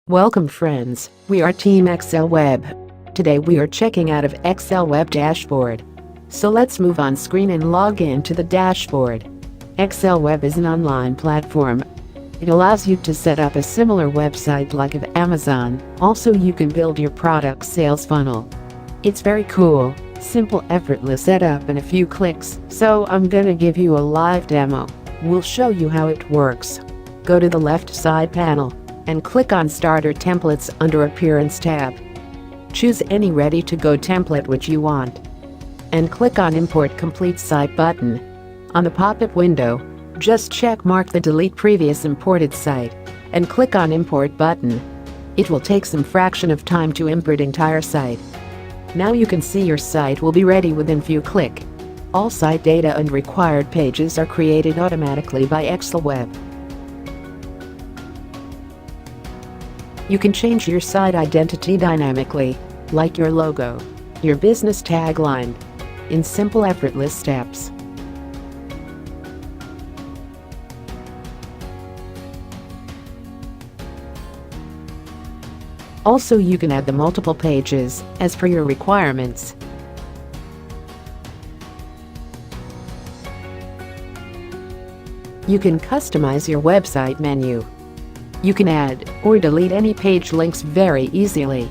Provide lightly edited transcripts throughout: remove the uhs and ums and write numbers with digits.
Welcome friends, we are Team Exlweb. Today we are checking out of Exlweb dashboard. So let's move on screen and log in to the dashboard. Exlweb is an online platform. It allows you to set up a similar website like of Amazon. Also you can build your product sales funnel. It's very cool, simple, effortless setup in a few clicks. So I'm gonna give you a live demo. We'll show you how it works. Go to the left side panel and click on Starter Templates under Appearance tab. Choose any ready-to-go template which you want and click on Import Complete Site button. On the pop-up window, just check mark the Delete Previous Imported Site and click on Import button. It will take some fraction of time to import entire site. Now you can see your site will be ready within few clicks. All site data and required pages are created automatically by Exlweb. You can change your site identity dynamically, like your logo, your business tagline, in simple effortless steps. Also you can add the multiple pages as per your requirements. You can customize your website menu. You can add or delete any page links very easily.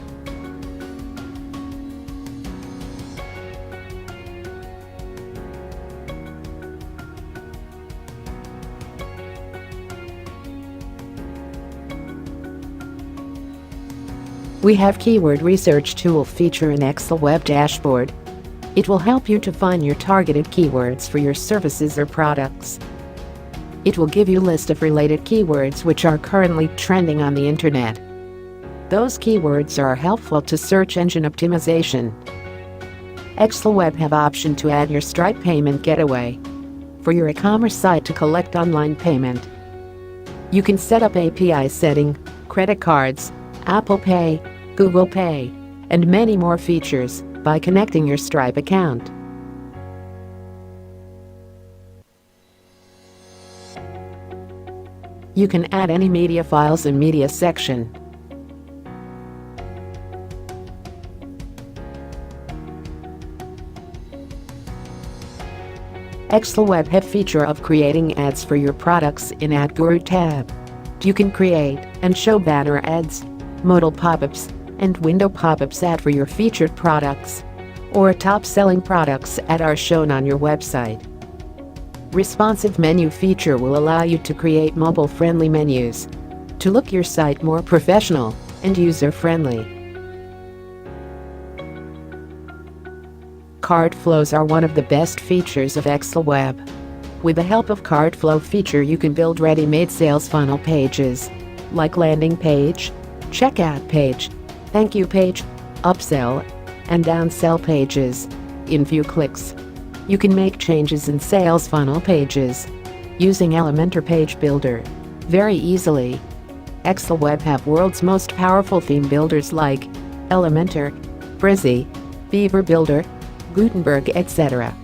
We have Keyword Research Tool feature in Exlweb dashboard. It will help you to find your targeted keywords for your services or products. It will give you a list of related keywords which are currently trending on the internet. Those keywords are helpful to search engine optimization. Exlweb have option to add your Stripe payment gateway for your e-commerce site to collect online payment. You can set up API setting, credit cards, Apple Pay, Google Pay, and many more features by connecting your Stripe account. You can add any media files in media section. Exlweb have feature of creating ads for your products in Ad Guru tab. You can create and show banner ads, modal pop-ups, and window pop-ups ad for your featured products or top-selling products ad are shown on your website. Responsive menu feature will allow you to create mobile-friendly menus to look your site more professional and user-friendly. Cart flows are one of the best features of Exlweb. With the help of cart flow feature you can build ready-made sales funnel pages like landing page, checkout page, thank you page, upsell, and downsell pages in few clicks. You can make changes in sales funnel pages using Elementor Page Builder very easily. Exlweb have world's most powerful theme builders like Elementor, Brizy, Beaver Builder, Gutenberg, etc.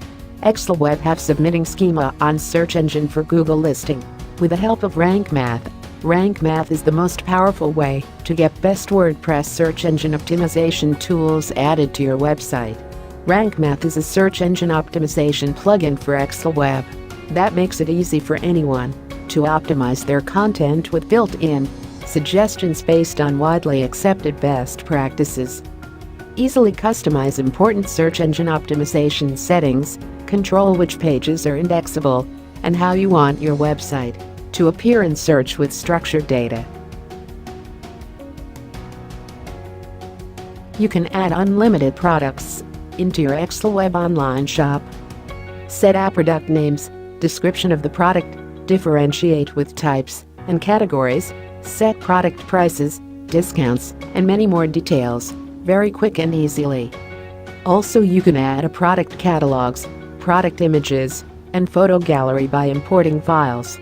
Exlweb have submitting schema on search engine for Google listing with the help of Rank Math. Rank Math is the most powerful way to get best WordPress search engine optimization tools added to your website. Rank Math is a search engine optimization plugin for Exlweb that makes it easy for anyone to optimize their content with built-in suggestions based on widely accepted best practices. Easily customize important search engine optimization settings, control which pages are indexable, and how you want your website to appear in search with structured data. You can add unlimited products into your Exlweb online shop. Set app product names, description of the product, differentiate with types and categories, set product prices, discounts, and many more details, very quick and easily. Also you can add a product catalogs, product images, and photo gallery by importing files.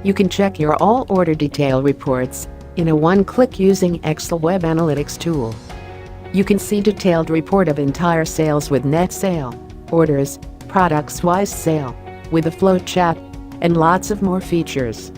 You can check your all order detail reports in a one-click using Exlweb Analytics tool. You can see detailed report of entire sales with net sale, orders, products-wise sale, with a flow chat, and lots of more features.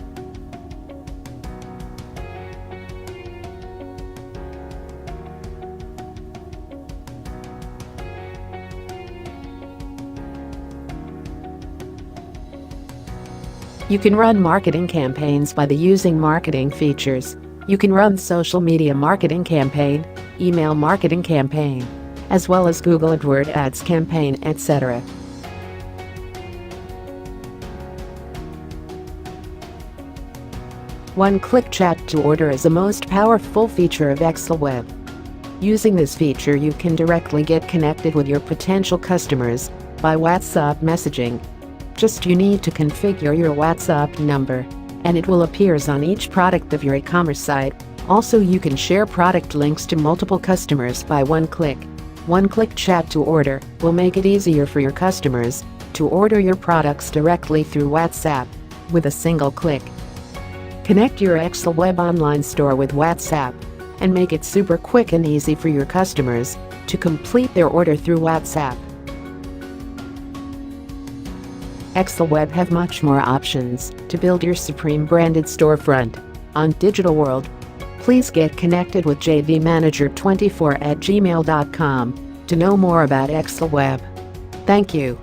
You can run marketing campaigns by using marketing features. You can run social media marketing campaign, email marketing campaign, as well as Google AdWords ads campaign, etc. One-click chat to order is the most powerful feature of Exlweb. Using this feature, you can directly get connected with your potential customers by WhatsApp messaging. You need to configure your WhatsApp number, and it will appear on each product of your e-commerce site. Also, you can share product links to multiple customers by one click. One-click chat to order will make it easier for your customers to order your products directly through WhatsApp with a single click. Connect your Exlweb online store with WhatsApp and make it super quick and easy for your customers to complete their order through WhatsApp. Exlweb have much more options to build your Supreme Branded Storefront on digital world. Please get connected with jvmanager24@gmail.com to know more about Exlweb. Thank you.